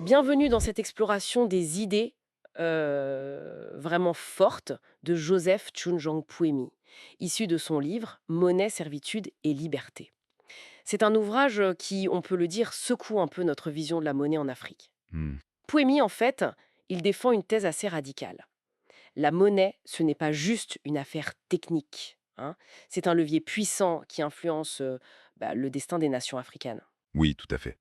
Bienvenue dans cette exploration des idées vraiment fortes de Joseph Chunjang-Puemi, issu de son livre Monnaie, servitude et liberté. C'est un ouvrage qui, on peut le dire, secoue un peu notre vision de la monnaie en Afrique. Mmh. Puemi, en fait, il défend une thèse assez radicale. La monnaie, ce n'est pas juste une affaire technique, hein. C'est un levier puissant qui influence le destin des nations africaines. Oui, tout à fait.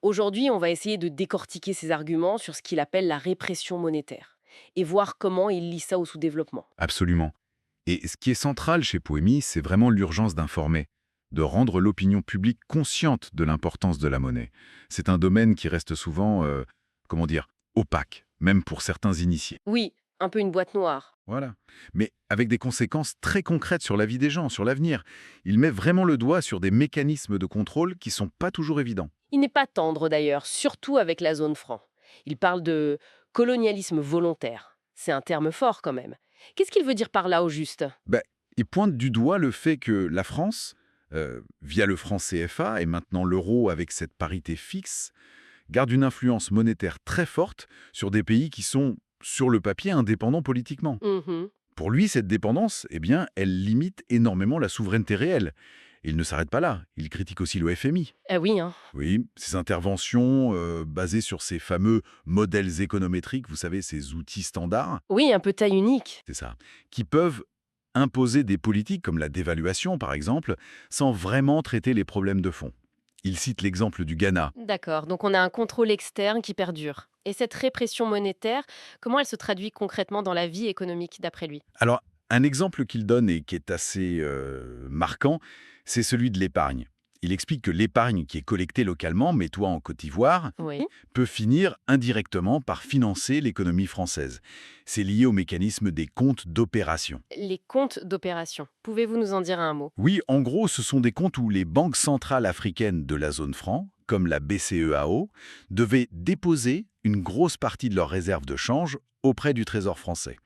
Aujourd'hui, on va essayer de décortiquer ses arguments sur ce qu'il appelle la répression monétaire et voir comment il lie ça au sous-développement. Absolument. Et ce qui est central chez Poemi, c'est vraiment l'urgence d'informer, de rendre l'opinion publique consciente de l'importance de la monnaie. C'est un domaine qui reste souvent, comment dire, opaque, même pour certains initiés. Oui, un peu une boîte noire. Voilà. Mais avec des conséquences très concrètes sur la vie des gens, sur l'avenir. Il met vraiment le doigt sur des mécanismes de contrôle qui sont pas toujours évidents. Il n'est pas tendre d'ailleurs, surtout avec la zone franc. Il parle de colonialisme volontaire. C'est un terme fort quand même. Qu'est-ce qu'il veut dire par là au juste? Ben, il pointe du doigt le fait que la France, via le franc CFA et maintenant l'euro avec cette parité fixe, garde une influence monétaire très forte sur des pays qui sont, sur le papier, indépendants politiquement. Mhm. Pour lui, cette dépendance, eh bien, elle limite énormément la souveraineté réelle. Et il ne s'arrête pas là, il critique aussi le FMI. Ah oui, hein. Oui, ces interventions basées sur ces fameux modèles économétriques, vous savez, ces outils standards, Oui, un peu taille unique. c'est ça, qui peuvent imposer des politiques comme la dévaluation, par exemple, sans vraiment traiter les problèmes de fond. Il cite l'exemple du Ghana. D'accord, donc on a un contrôle externe qui perdure. Et cette répression monétaire, comment elle se traduit concrètement dans la vie économique d'après lui? Alors, un exemple qu'il donne et qui est assez marquant, c'est celui de l'épargne. Il explique que l'épargne qui est collectée localement, mets-toi en Côte d'Ivoire, Oui. peut finir indirectement par financer l'économie française. C'est lié au mécanisme des comptes d'opération. Les comptes d'opération. Pouvez-vous nous en dire un mot? Oui, en gros, ce sont des comptes où les banques centrales africaines de la zone franc, comme la BCEAO, devaient déposer une grosse partie de leurs réserves de change auprès du Trésor français.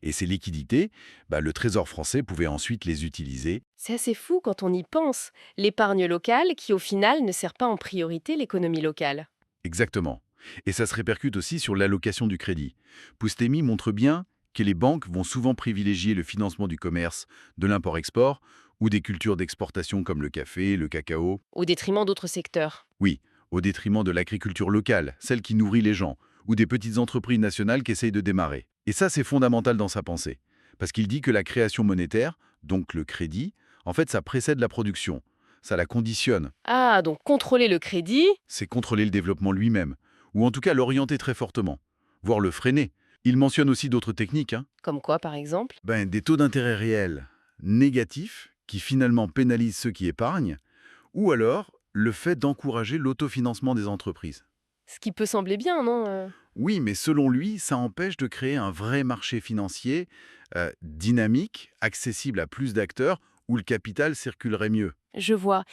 Et ces liquidités, le Trésor français pouvait ensuite les utiliser. C'est assez fou quand on y pense. L'épargne locale qui, au final, ne sert pas en priorité l'économie locale. Exactement. Et ça se répercute aussi sur l'allocation du crédit. Poustemi montre bien que les banques vont souvent privilégier le financement du commerce, de l'import-export ou des cultures d'exportation comme le café, le cacao. Au détriment d'autres secteurs. Oui, au détriment de l'agriculture locale, celle qui nourrit les gens, ou des petites entreprises nationales qui essayent de démarrer. Et ça, c'est fondamental dans sa pensée. Parce qu'il dit que la création monétaire, donc le crédit, en fait, ça précède la production. Ça la conditionne. Ah, donc contrôler le crédit. C'est contrôler le développement lui-même. Ou en tout cas l'orienter très fortement. Voire le freiner. Il mentionne aussi d'autres techniques. Comme quoi, par exemple? Des taux d'intérêt réels négatifs qui finalement pénalisent ceux qui épargnent. Ou alors le fait d'encourager l'autofinancement des entreprises. Ce qui peut sembler bien, non Oui, mais selon lui, ça empêche de créer un vrai marché financier dynamique, accessible à plus d'acteurs, où le capital circulerait mieux. Je vois.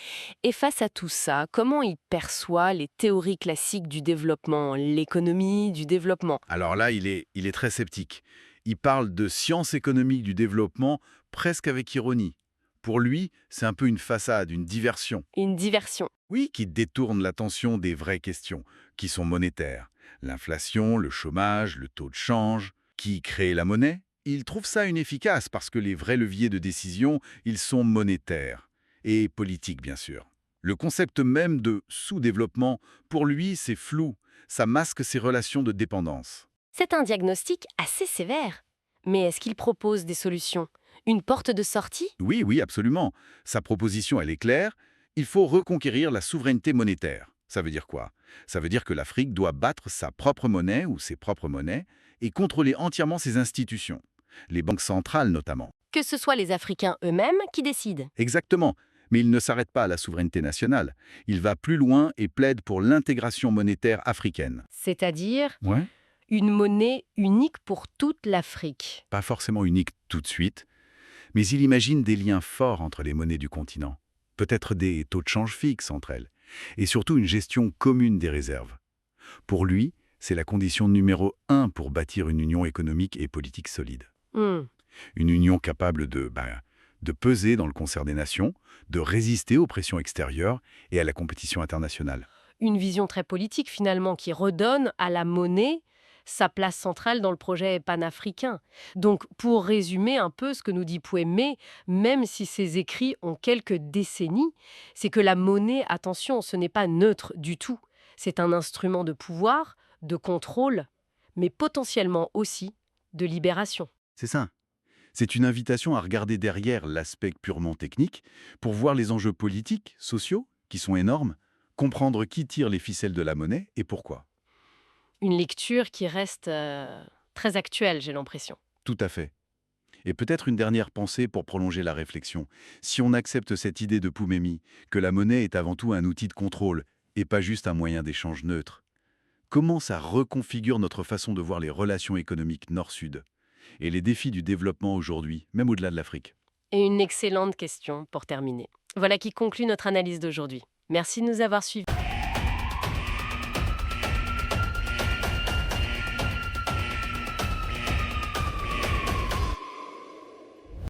Et face à tout ça, comment il perçoit les théories classiques du développement, l'économie du développement? Alors là, il est très sceptique. Il parle de science économique du développement presque avec ironie. Pour lui, c'est un peu une façade, une diversion. Une diversion. Oui, qui détourne l'attention des vraies questions, qui sont monétaires. L'inflation, le chômage, le taux de change. Qui crée la monnaie? Il trouve ça inefficace parce que les vrais leviers de décision, ils sont monétaires. Et politiques, bien sûr. Le concept même de sous-développement, pour lui, c'est flou. Ça masque ses relations de dépendance. C'est un diagnostic assez sévère. Mais est-ce qu'il propose des solutions? Une porte de sortie? Oui, oui, absolument. Sa proposition, elle est claire. Il faut reconquérir la souveraineté monétaire. Ça veut dire quoi? Ça veut dire que l'Afrique doit battre sa propre monnaie ou ses propres monnaies et contrôler entièrement ses institutions. Les banques centrales notamment. Que ce soit les Africains eux-mêmes qui décident. Exactement. Mais il ne s'arrête pas à la souveraineté nationale. Il va plus loin et plaide pour l'intégration monétaire africaine. C'est-à-dire Ouais. une monnaie unique pour toute l'Afrique. Pas forcément unique tout de suite, mais il imagine des liens forts entre les monnaies du continent. Peut-être des taux de change fixes entre elles. Et surtout une gestion commune des réserves. Pour lui, c'est la condition numéro un pour bâtir une union économique et politique solide. Hmm. Une union capable de peser dans le concert des nations, de résister aux pressions extérieures et à la compétition internationale. Une vision très politique finalement qui redonne à la monnaie sa place centrale dans le projet panafricain. Donc pour résumer un peu ce que nous dit Pouémé, même si ses écrits ont quelques décennies, c'est que la monnaie, attention, ce n'est pas neutre du tout. C'est un instrument de pouvoir, de contrôle, mais potentiellement aussi de libération. C'est ça. C'est une invitation à regarder derrière l'aspect purement technique pour voir les enjeux politiques, sociaux, qui sont énormes, comprendre qui tire les ficelles de la monnaie et pourquoi. Une lecture qui reste très actuelle, j'ai l'impression. Tout à fait. Et peut-être une dernière pensée pour prolonger la réflexion. Si on accepte cette idée de Poumemi, que la monnaie est avant tout un outil de contrôle et pas juste un moyen d'échange neutre, comment ça reconfigure notre façon de voir les relations économiques nord-sud et les défis du développement aujourd'hui, même au-delà de l'Afrique? Et une excellente question pour terminer. Voilà qui conclut notre analyse d'aujourd'hui. Merci de nous avoir suivis.